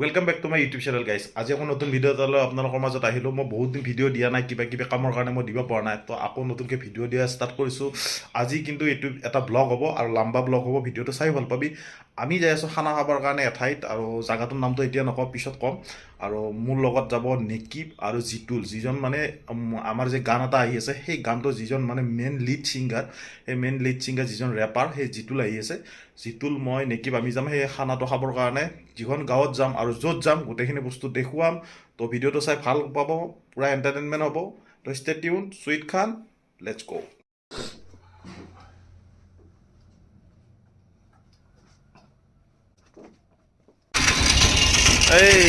Welcome back to my YouTube channel guys. आज एक नतुन video एटाলৈ আপোনালোকৰ মাজত আহিলো। মই বহুত দিন ভিডিঅ' দিয়া নাই, কিবা কিবি কামৰ কাৰণে মই দিব পৰা নাই, তো আকৌ নতুনকৈ ভিডিঅ' দিয়া ষ্টাৰ্ট কৰিছোঁ। আজি কিন্তু এইটো এটা ব্লগ হ'ব আৰু লম্বা ব্লগ হ'ব, ভিডিঅ'টো চাই ভাল পাবি। আমি যাই আছোঁ খানা খাবৰ কাৰণে এঠাইত, আৰু জাগাটোৰ নামটো এতিয়া নকওঁ, পিছত ক'ম। আৰু মোৰ লগত যাব নিকিব আৰু জিতুল, যিজন মানে আমাৰ যে গান এটা আহি আছে, সেই গানটোৰ যিজন মানে মেইন লিড ছিংগাৰ, সেই মেইন লিড ছিংগাৰ যিজন ৰেপাৰ, সেই জিতুল আহি আছে। জিতুল, মই নিকিব আমি যাম সেই খানাটো খাবৰ কাৰণে। যিখন গাঁৱত যাম আৰু য'ত যাম গোটেইখিনি বস্তু দেখুৱাম। তো ভিডিঅ'টো চাই ভাল পাব, পূৰা এণ্টাৰটেইনমেণ্ট হ'ব। তো ষ্টে টিউন, চুইট খান, লেটছ গো। এই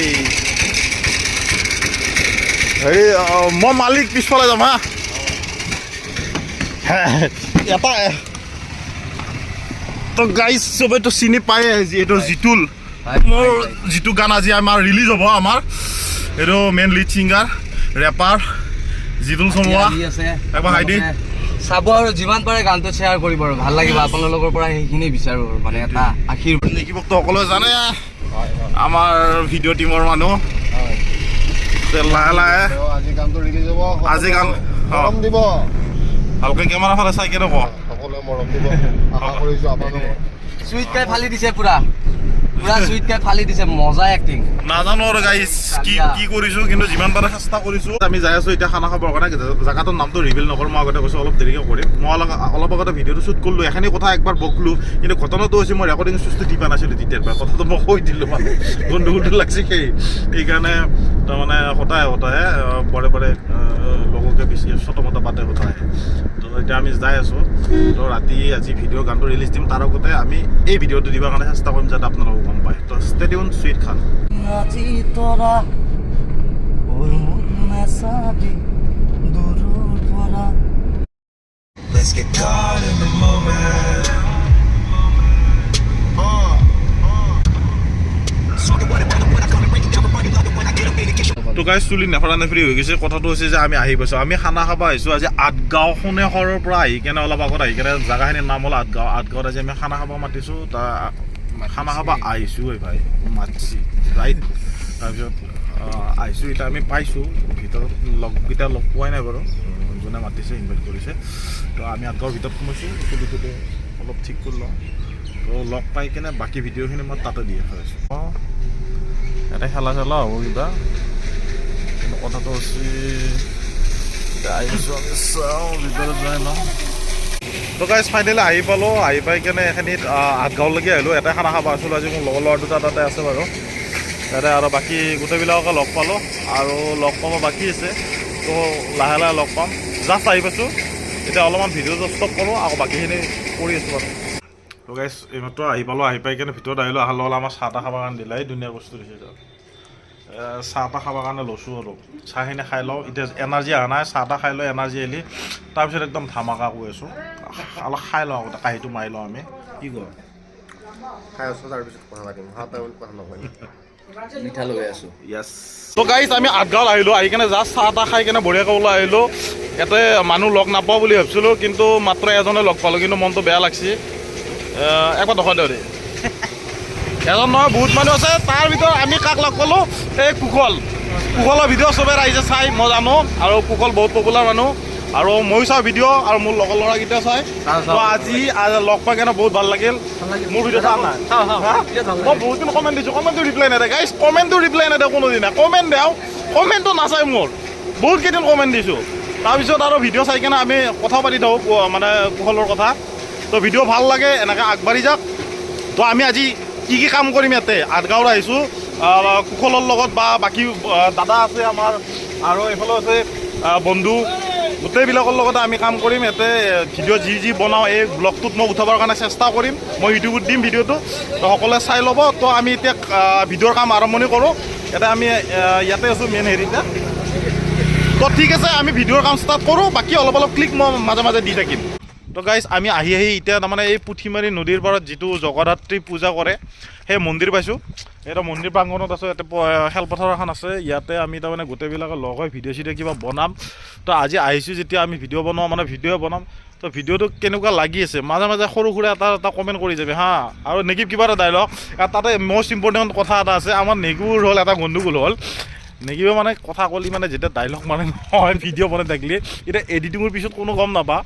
হেৰি মই মালিক পিছফালে যাম হা। এটা তো গাইজ চবেইতো চিনি পায়, এইটো জিতুল। মোৰ যিটো গান আজি আমাৰ ৰিলিজ হ'ব, আমাৰ এইটো main lead singer rapper Jitul Chamua. একবাৰ হাই দি চাব আৰু যিমান পাৰে গানটো শ্বেয়াৰ কৰিব আৰু ভাল লাগিব। আপোনালোকৰ পৰা সেইখিনি বিচাৰোঁ, মানে এটা আশীৰ্বাদ। নিকিবকতো সকলোৱে জানে, আমাৰ ভিডিঅ' টিমৰ মানুহ। লাহে লাহে আজি গানটো ৰিলিজ হ'ব, আজি গান মৰম দিব, ভালকৈ কেমেৰা ফালে চাই কেনে কওঁ। সকলোৱে মৰম দিব আশা কৰিছোঁ আপোনালোকক। চুইট কাই ফালি দিছে, পুৰা চুইট কাই ফালি দিছে, মজা এক্টিং। নাজানো আৰু গাইজ কি কৰিছোঁ, কিন্তু যিমান পাৰে চেষ্টা কৰিছোঁ। আমি যাই আছোঁ এতিয়া খানা খাবৰ কাৰণে। জেগাটোৰ নামটো ৰিভিল নকৰোঁ, মই আগতে কৈছোঁ অলপ দেৰিকৈ কৰিম। মই অলপ আগতে ভিডিঅ'টো শ্বুট কৰিলোঁ, এখিনি কথা একবাৰ বকলোঁ, কিন্তু ঘটনাটো হৈছে মই ৰেকৰ্ডিং চুইচটো টিপা নাছিলোঁ তেতিয়াৰ পৰা। কথাটো মই কৈ দিলোঁ, মানে গণ্ডগোলটো লাগছে সেইকাৰণে। তাৰমানে হতাই বৰে বৰে লগকে বেছি ছোট মোটা বাটে হতাই। তো এতিয়া আমি যাই আছোঁ। তো ৰাতি আজি ভিডিঅ' গানটো ৰিলিজ দিম, তাৰ আগতে আমি এই ভিডিঅ'টো দিবৰ কাৰণে চেষ্টা কৰিম, যাতে আপোনালোকক গম পায়। তো ষ্টে টিউন, চুইট খান। আজি তৰা ওৰ মনে সাদি দূৰৰ পৰা। Let's get caught in the moment. তো গাইজ চুলি নেফৰা নেফৰি হৈ গৈছে। কথাটো হৈছে যে আমি আহি পাইছোঁ, আমি খানা খাব আহিছোঁ আজি আঠগাঁও সোণেশৰৰ পৰা আহি কেনে অলপ আগত আহি কেনে জেগাখিনিৰ নাম হ'ল আঠগাঁও। আঠগাঁৱত আজি আমি খানা খাব মাতিছোঁ, খানা খাব আহিছোঁ। এই ভাই মাতিছি ৰাইট। তাৰপিছত আহিছোঁ, এতিয়া আমি পাইছোঁ ভিতৰত, লগকেইটা লগ পোৱাই নাই বাৰু, যোনে মাতিছে ইনভাইট কৰিছে। তো আমি আঠগাঁৱৰ ভিতৰত সোমাইছোঁ, চুলিটোতে অলপ ঠিক কৰি লওঁ। তো লগ পাই কেনে বাকী ভিডিঅ'খিনি মই তাতে দি আছোঁ। ইয়াতে খেলা চেলা হ'ব কিবা, কিন্তু কথাটো হৈছে আহিছোঁ আমি চাওঁ ভিতৰত যায় ন। তো গাইজ ফাইনেলি আহি পালোঁ। আহি পাই কেনে এইখিনিত আঠগাঁৱলৈকে আহিলোঁ। এটাই খানা খাব আছিলোঁ আজি। মোৰ লগৰ ল'ৰা দুটা তাতে আছে বাৰু, তাতে আৰু বাকী গোটেইবিলাককে লগ পালোঁ, আৰু লগ পাব বাকী আছে। তো লাহে লাহে লগ পাম, জাষ্ট আহি পাইছোঁ। এতিয়া অলপমান ভিডিঅ'টো ষ্টপ কৰোঁ, আকৌ বাকীখিনি কৰি আছোঁ বাৰু। তো গাইজ এইমাত্ৰ আহি পালোঁ। আহি পাই কেনে ভিতৰত আহিলোঁ, অহাৰ লগত আমাৰ চাহ তাহ খাবৰ কাৰণে দিলে। এই ধুনীয়া বস্তু দিছে, চাহ তাহ খাবৰ কাৰণে লৈছোঁ। আৰু চাহখিনি খাই লওঁ, এতিয়া এনাৰ্জি অহা নাই। চাহ তাহ খাই লওঁ, এনাৰ্জি আহিলে তাৰপিছত একদম ধামাকা কৈ আছোঁ। অলপ খাই লওঁ, আগতে কাঁহীটো মাৰি লওঁ আমি। কি কওঁ খাই আছোঁ, তাৰপিছত কথা পাতিম। কথা নকয়, মিঠা লৈ আছোঁ। য়েছ। তো গাইজ আমি আঠগাঁৱত আহিলোঁ। আহি কেনে জাষ্ট চাহ তাহ খাই কেনে বঢ়িয়াকৈ ওলাই আহিলোঁ। ইয়াতে মানুহ লগ নাপাওঁ বুলি ভাবিছিলোঁ, কিন্তু মাত্ৰ এজনে লগ পালোঁ, কিন্তু মনটো বেয়া লাগছে। একবাৰ দখৰ দেই এজন নহয়, বহুত মানুহ আছে। তাৰ ভিতৰত আমি কাক লগ পালোঁ, এই কুশলৰ ভিডিঅ' চবে ৰাইজে চাই, মই জানো। আৰু কুশল বহুত পপুলাৰ মানুহ, আৰু ময়ো চাওঁ ভিডিঅ', আৰু মোৰ লগৰ ল'ৰাকেইটা চাই। তো আজি লগ পাই কেনে বহুত ভাল লাগিল। মোৰ ভিডিঅ' চাওঁ নাই, মই বহুত দিন কমেণ্ট দিছোঁ, কমেণ্টটো ৰিপ্লাই নেদে গাইজ, কমেণ্টটো ৰিপ্লাই নেদে কোনোদিনা। কমেণ্ট দিওঁ, কমেণ্টটো নাচায় মোৰ, বহুত কেইদিন কমেণ্ট দিছোঁ। তাৰপিছত আৰু ভিডিঅ' চাই কেনে আমি কথা পাতি থাকোঁ, মানে কুশলৰ কথা। তো ভিডিঅ' ভাল লাগে, এনেকৈ আগবাঢ়ি যাওক। তো আমি আজি কি কাম কৰিম ইয়াতে আঠগাঁৱত আহিছোঁ, কুশলৰ লগত বা বাকী দাদা আছে আমাৰ, আৰু এইফালে আছে বন্ধু, গোটেইবিলাকৰ লগতে আমি কাম কৰিম ইয়াতে। ভিডিঅ' যি বনাওঁ এই ব্লগটোত মই উঠাবৰ কাৰণে চেষ্টা কৰিম। মই ইউটিউবত দিম ভিডিঅ'টো, তো সকলোৱে চাই ল'ব। তো আমি এতিয়া ভিডিঅ'ৰ কাম আৰম্ভণি কৰোঁ। এতিয়া আমি ইয়াতে আছোঁ মেইন হেৰিতে। তো ঠিক আছে, আমি ভিডিঅ'ৰ কাম ষ্টাৰ্ট কৰোঁ। বাকী অলপ ক্লিক মই মাজে মাজে দি থাকিম। তো গাইজ আমি আহি এতিয়া তাৰমানে এই পুঠিমাৰী নদীৰ পাৰত যিটো জগদ্ধাত্ৰী পূজা কৰে সেই মন্দিৰ পাইছোঁ। এটা মন্দিৰ প্ৰাংগণত আছোঁ, ইয়াতে খেলপথাৰ এখন আছে, ইয়াতে আমি তাৰমানে গোটেইবিলাকে লগ হৈ ভিডিঅ' চিডিঅ' কিবা বনাম। তো আজি আহিছোঁ যেতিয়া আমি ভিডিঅ' বনাওঁ মানে ভিডিঅ' বনাম, তো ভিডিঅ'টো কেনেকুৱা লাগি আছে মাজে মাজে সৰু সুৰা এটা কমেণ্ট কৰি যাবি হা। আৰু নেগিভ কিবা এটা ডাইলগ তাতে মষ্ট ইম্পৰ্টেণ্ট কথা এটা আছে, আমাৰ নেগুৰ হ'ল এটা গণ্ডগোল হ'ল। নেগিবে মানে কথা ক'লি মানে যেতিয়া ডাইলগ মানে নহয় ভিডিঅ' বনাই থাকিলে এতিয়া এডিটিঙৰ পিছত কোনো গম নাপা,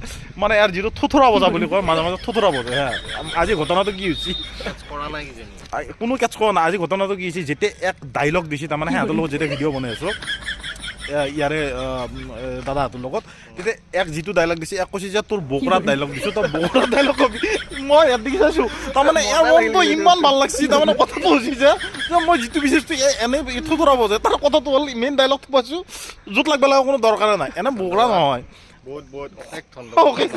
মানে ইয়াৰ যিটো থুথুৰা বজা বুলি কয় মাজে মাজে থুথুৰা বজা হা। আজি ঘটনাটো কি হৈছে কোনো কেচ কৰা নাই। আজি ঘটনাটো কি হৈছে, যেতিয়া এক ডাইলগ দিছে তাৰমানে সিহঁতৰ লগত যেতিয়া ভিডিঅ' বনাই আছোঁ ইয়াৰে দাদাহঁতৰ লগত, তেতিয়া এক যিটো ডাইলগ দিছে এক কৈছে যে তোৰ বকৰাত ডাইলগ দিছোঁ, তই বকৰাত ডাইলগ কবি। মই ইয়াত দেখি চাইছোঁ তাৰমানে ইয়াৰ মনটো ইমান ভাল লাগছি, তাৰমানে কথাটো হৈছে যে মই যিটো বিচাৰিছোঁ এনেই থুথুৰা বজে, তাৰ কথাটো হ'ল মেইন ডাইলগটো পাইছোঁ য'ত লাগব লাগে কোনো দৰকাৰে নাই, এনে বকৰা নহয়। বহুত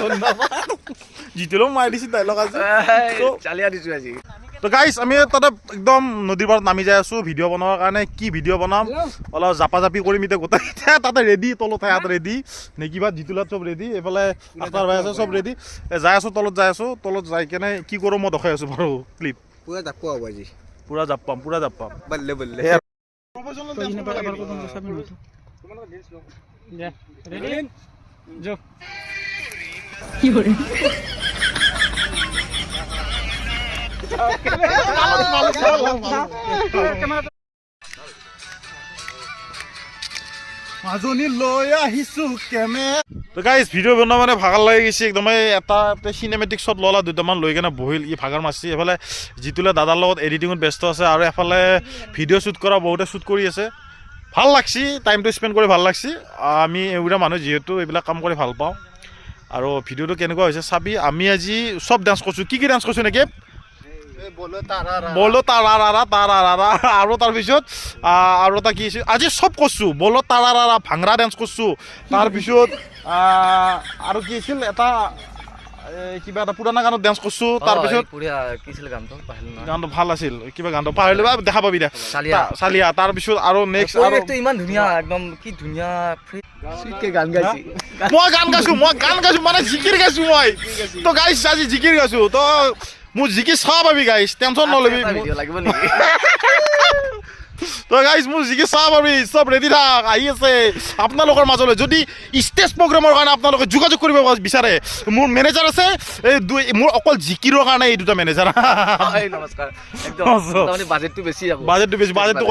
ধন্যবাদ। জিতিলেও মাৰি দিছে ডাইলগ আজি চালিয়া দিছোঁ আজি। তো গাইজ আমি তাতে একদম নদীৰ পাৰত নামি যাই আছোঁ ভিডিঅ' বনোৱাৰ কাৰণে। কি ভিডিঅ' বনাম অলপ জাপা জাপি কৰিম এতিয়া গোটেই তাতে ৰেডি, তলত হাত ৰেডি, নেকিবা জিতুলাত চব ৰেডি, এইফালে আফতাৰ ভাই আছে চব ৰেডি। যাই আছোঁ তলত যাই আছোঁ, তলত যাই কেনে কি কৰোঁ মই দেখাই আছোঁ বাৰু ক্লিপ। পুৰা জাপ হ'ব আজি, পুৰা জাপ পাম, পুৰা জাপ পাম। বল্লে বল্লে। মাজনী লৈ আহিছোঁ কেমে। তো গাইজ ভিডিঅ' বনোৱা মানে ভাগাৰ লাগি গৈছে একদমেই। এটা চিনেমেটিক শ্বট ল'লা দুটামান লৈ কেনে বহিল, ই ভাগাৰ মাৰছি। এফালে জিতুলে দাদাৰ লগত এডিটিঙত ব্যস্ত আছে আৰু এফালে ভিডিঅ' শ্বুট কৰা বহুতে শ্বুট কৰি আছে। ভাল লাগছি, টাইমটো স্পেণ্ড কৰি ভাল লাগছি। আমি এইবিলাক মানুহ যিহেতু এইবিলাক কাম কৰি ভাল পাওঁ। আৰু ভিডিঅ'টো কেনেকুৱা হৈছে চাবি। আমি আজি চব ডান্স কৰিছোঁ। কি ডান্স কৰিছোঁ নেকি? বলো তাৰা তাৰা, আৰু তাৰপিছত আৰু এটা কি আজি চব কৰিছোঁ। বলো তাৰা ভাংৰা ডান্স কৰিছোঁ। তাৰপিছত আৰু কি আছিল এটা কিবা এটা পুৰাণা গানত ডান্স কৰিছোঁ। তাৰপিছত গানটো ভাল আছিল, কিবা গানটো পাহৰিলোঁ বা দেখা পাবি দে চালিয়া। তাৰপিছত আৰু নেক্সট ইমান ধুনীয়া একদম কি ধুনীয়া গান গাইছি। মই গান গাইছোঁ মানে জিকিৰ গাইছোঁ মই। তো গাইছ আজি জিকিৰ গাইছোঁ। তো মোৰ জিকি চাব পাবি গাইছ, টেনশ্যন নলবি। তো গাইছ মোৰ জিকি চাব পাবি, চব ৰেডি থাক, আহি আছে আপোনালোকৰ মাজলৈ। যদি ষ্টেজ প্ৰগ্ৰেমৰ কাৰণে আপোনালোকে যোগাযোগ কৰিব বিচাৰে, মোৰ মেনেজাৰ আছে এই মোৰ অকল জিকিৰৰ কাৰণে এই দুটা মেনেজাৰ। বাজেটটো বেছি, বাজেটটো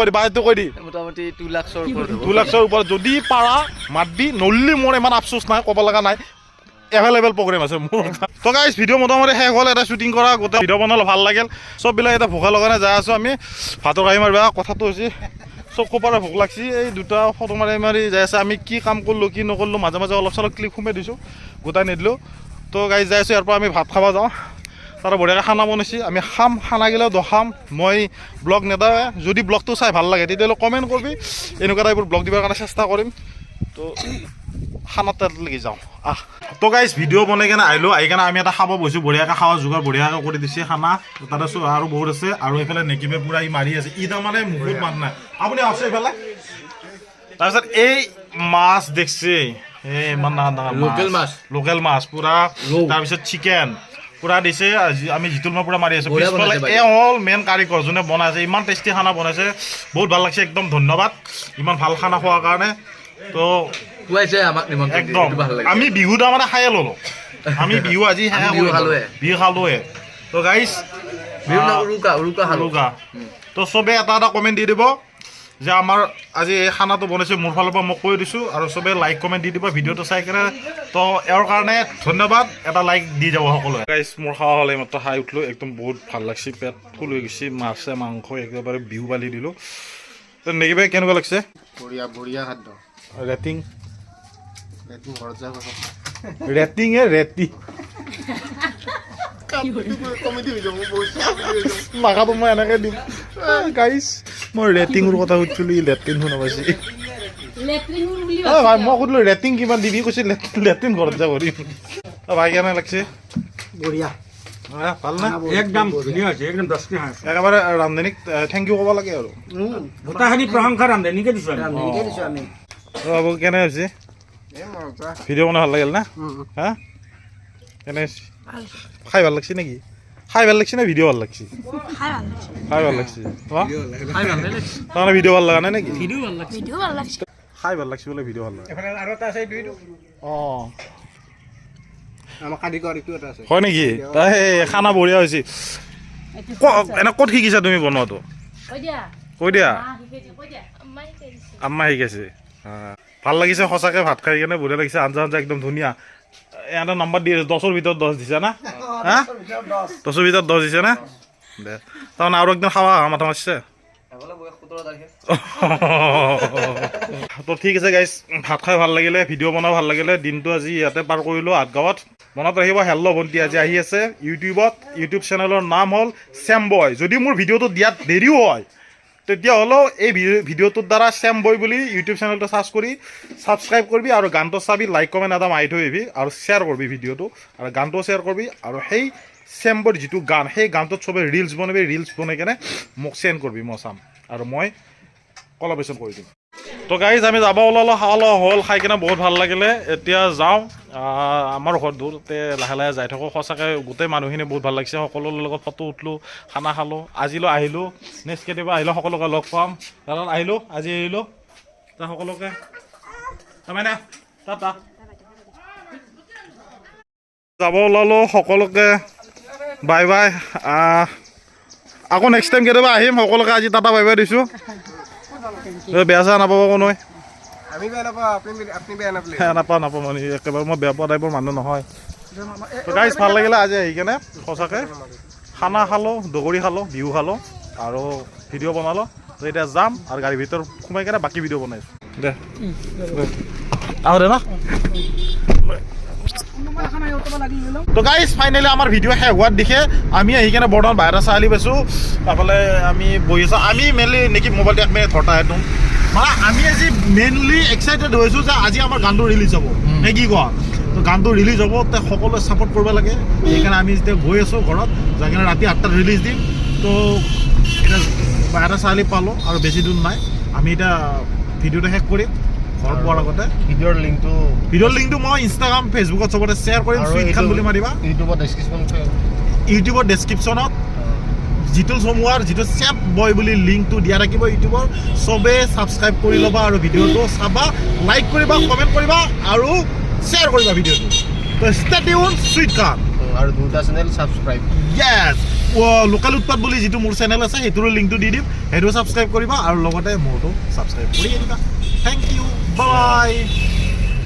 কৈ দি মোটামুটি 2 লাখৰ ওপৰত যদি পাৰা মাতবি, নললি মোৰ ইমান আফচোচ নাই, ক'ব লগা নাই, এভেইলেবল প্ৰগ্ৰেম আছে মোৰ। তো গাইজ ভিডিঅ' মোটামুটি শেষ হ'ল। এটা শ্বুটিং কৰা গোটেই ভিডিঅ' বনালে ভাল লাগিল। চববিলাক এটা ভোকা লগানে যাই আছোঁ আমি ভাতৰ কাঢ়ি মাৰিবা। কথাটো হৈছে চব খোপাৰে ভোক লাগছি। এই দুটা ফটো মাৰি যাই আছে। আমি কি কাম কৰিলোঁ কি নকৰিলোঁ মাজে মাজে অলপ চলপ ক্লিপ সোমাই দিছোঁ, গোটাই নিদিলোঁ। তো গাইজ যাই আছোঁ, ইয়াৰ পৰা আমি ভাত খাব যাওঁ। তাতে বঢ়িয়াকৈ খানা বনাইছে, আমি খাম, খানাগিলাও দেখাম। মই ব্লগ নেদাওঁৱে, যদি ব্লগটো চাই ভাল লাগে তেতিয়াহ'লে কমেণ্ট কৰিবি, এনেকুৱা টাইপৰ ব্লগ দিবৰ কাৰণে চেষ্টা কৰিম। তো খানাত লাগি যাওঁ আহ। তো গাইজ ভিডিঅ' বনাই কেনে আহিলোঁ, আহি কেনে আমি এটা খাব বহিছোঁ। বঢ়িয়াকৈ খাৱা যোগাৰ বঢ়িয়াকৈ কৰি দিছে খানা। তাতে আৰু বহুত আছে। আৰু এইফালে নেকিবে পূৰা ই মাৰি আছে, ই তাৰমানে বহুত মান নাই। আপুনি আহকচোন এইফালে। তাৰপিছত এই মাছ দেখছে, এই ইমান ডাঙৰ লোকেল মাছ পূৰা। তাৰপিছত চিকেন পূৰা দিছে। আমি জিতুল মই পূৰা মাৰি আছোঁ। পিছফালে এই হ'ল মেইন কাৰিকৰ যোনে বনাইছে, ইমান টেষ্টি খানা বনাইছে, বহুত ভাল লাগছে। একদম ধন্যবাদ ইমান ভাল খানা খোৱাৰ কাৰণে। তো একদম আমি বিহু তাৰমানে খায়ে ল'লোঁ। আমি বিহু আজি বিহু খালোৱে। তো গাইজ উৰুকা। তো চবে এটা এটা কমেণ্ট দি দিব যে আমাৰ আজি এই খানাটো বনাইছে, মোৰ ফালৰ পৰা মই কৈ দিছোঁ। আৰু চবে লাইক কমেণ্ট দি দিব ভিডিঅ'টো চাই কেনে। তো ইয়াৰ কাৰণে ধন্যবাদ, এটা লাইক দি যাব সকলোৱে। গাইজ মোৰ খাৱা হ'লে এইমাত্ৰ খাই উঠিলোঁ, একদম বহুত ভাল লাগছে, পেট ফুল হৈ গৈছে। মাছে মাংস একেবাৰে বিহু বালি দিলোঁ। তো নেকিবাই কেনেকুৱা লাগছে? বঢ়িয়া খাদ্য। ৰেটিং ঘৰত যাই ৰেটিঙে ৰেটি মাখাটো মই এনেকৈ দিম। গাইজ মই ৰেটিঙৰ কথা সুধিছিলোঁ, ই লেট্ৰিন শুনা পাইছে। ভাই মই সুধিলোঁ ৰেটিং কিমান দিবি, কৈছে লেট্ৰিন ঘৰত যাব দিম। ভাই কেনে লাগছে? বঢ়িয়া, ভাল না? একদম ধুনীয়া হৈছে, একদম দছটি হাঁহ। একেবাৰে ৰান্ধনীক থেংক ইউ ক'ব লাগে আৰু গোটাখিনি প্ৰশংসা ৰান্ধনীকে দিছোঁ আমি। বাবু কেনে হৈছে? ভিডিঅ' বনাই ভাল লাগিল না? হা কেনে খাই ভাল লাগছে নেকি? খাই ভাল লাগছে না ভিডিও ভাল লাগছে খাই ভাল লাগছে খাই ভাল লাগছে তোমার খাই ভাল লাগছে তোমার ভিডিও ভাল লাগা নাই নাকি ভিডিও ভাল লাগছে ভিডিও ভাল লাগছে খাই ভাল লাগছে বলে ভিডিও ভাল লাগে এফালে আৰু এটা আছে এইটো অঁ আমাৰ কাৰিকৰ এইটো এটা আছে হয় নেকি এই খানা বঢ়িয়া হৈছে এনে ক'ত শিকিছা তুমি বনোৱাটো কৈ দিয়া আম্মা শিকাইছে ভাল লাগিছে সঁচাকৈ ভাত খাই কেনে বঢ়িয়া লাগিছে আঞ্জা আঞ্জা একদম ধুনীয়া এটা নম্বৰ দি 10ৰ ভিতৰত 10 দিছা না হা 10ৰ ভিতৰত 10 দিছে না দে তাৰমানে আৰু একদম খাৱা মাথা মাৰিছে তো ঠিক আছে গাইজ ভাত খাই ভাল লাগিলে ভিডিঅ' বনাই ভাল লাগিলে দিনটো আজি ইয়াতে পাৰ কৰিলোঁ আঠগাঁৱত মনত ৰাখিব হেল্ল' ভণ্টি আজি আহি আছে ইউটিউব চেনেলৰ নাম হ'ল চেম বয় যদি মোৰ ভিডিঅ'টো দিয়াত দেৰিও হয় তেতিয়াহ'লেও এই ভিডিঅ'টোৰ দ্বাৰা চেম বয় বুলি ইউটিউব চেনেলটো চাৰ্চ কৰি ছাবস্ক্ৰাইব কৰিবি আৰু গানটো চাবি লাইক কমেণ্ট এটা মাৰি থৈ আহিবি আৰু শ্বেয়াৰ কৰিবি ভিডিঅ'টো আৰু গানটো শ্বেয়াৰ কৰিবি আৰু সেই চেম বয়ৰ যিটো গান সেই গানটোত চবে ৰিলছ বনাবি ৰিলছ বনাই কেনে মোক চেণ্ড কৰিবি মই চাম আৰু মই কলাবৰেশ্যন কৰি দিম তো গাইজ আমি যাব ওলালোঁ খাওয়া হ'ল খাই কিনে বহুত ভাল লাগিলে এতিয়া যাওঁ আমাৰ ঘৰ দূৰতে লাহে লাহে যাই থাকোঁ সঁচাকৈ গোটেই মানুহখিনি বহুত ভাল লাগিছে সকলোৰে লগত ফটো উঠলোঁ খানা খালোঁ আজিলৈ আহিলোঁ নেক্সট কেতিয়াবা আহিলোঁ সকলোকে লগ পাম কাৰণ আহিলোঁ আজি আহিলোঁ তা সকলোকে তাৰমানে টাটা যাব ওলালোঁ সকলোকে বাই বাই আকৌ নেক্সট টাইম কেতিয়াবা আহিম সকলোকে আজি টাটা বাই বাই দিছোঁ বেয়া চেয়া নাপাব কোনো আমি বেয়া নাপাওঁ আপুনি বেয়া নাপালে নাপাওঁ মানে একেবাৰে মই বেয়া পোৱা টাইপৰ মানুহ নহয় গাইজ ভাল লাগিলে আজি আহি কেনে সঁচাকৈ খানা খালোঁ দগৰি খালোঁ বিহু খালোঁ আৰু ভিডিঅ' বনালোঁ তো এতিয়া যাম আৰু গাড়ীৰ ভিতৰত সোমাই কেনে বাকী ভিডিঅ' বনাইছোঁ দে আহ দে না তো গাইজ ফাইনেলি আমাৰ ভিডিঅ' শেষ হোৱাৰ দিশে আমি আহি কেনে বৰ্তমান বাহিৰত চালি পাইছোঁ তাৰফালে আমি বহি আছোঁ আমি মেইনলি নেকি মোবাইলটো এক মিনিট ধৰতা একদম মানে আমি আজি মেইনলি এক্সাইটেড হৈছোঁ যে আজি আমাৰ গানটো ৰিলিজ হ'ব নে কি কোৱা তো গানটো ৰিলিজ হ'ব তে সকলোৱে ছাপোৰ্ট কৰিব লাগে সেইকাৰণে আমি যেতিয়া গৈ আছোঁ ঘৰত যাই কিনে ৰাতি 8টাত ৰিলিজ দিম তো এতিয়া বাহিৰত চালি পালোঁ আৰু বেছি দূৰ নাই আমি এতিয়া ভিডিঅ'টো শেষ কৰিম ঘৰ পোৱাৰ আগতে ভিডিঅ'ৰ লিংকটো মই ইনষ্টাগ্ৰাম ফেচবুকত চবতে শ্বেয়াৰ কৰিম চুইট খান বুলি মাৰিবা ইউটিউবৰ ডেছক্ৰিপশ্যনত জিতুল চমুৱাৰ যিটো চেপ বয় বুলি লিংকটো দিয়া থাকিব ইউটিউবৰ চবে ছাবস্ক্ৰাইব কৰি ল'বা আৰু ভিডিঅ'টো চাবা লাইক কৰিবা কমেণ্ট কৰিবা আৰু শ্বেয়াৰ কৰিবা ভিডিঅ'টো তো ষ্টে টিউন চুইট খান আৰু দুটা চেনেল ছাবস্ক্ৰাইব য়েছ লোকেল উৎপাদ বুলি যিটো মোৰ চেনেল আছে সেইটোৰ লিংকটো দি দিম সেইটো ছাবস্ক্ৰাইব কৰিবা আৰু লগতে মোৰটো ছাবস্ক্ৰাইব কৰি দিবা থেংক ইউ বাই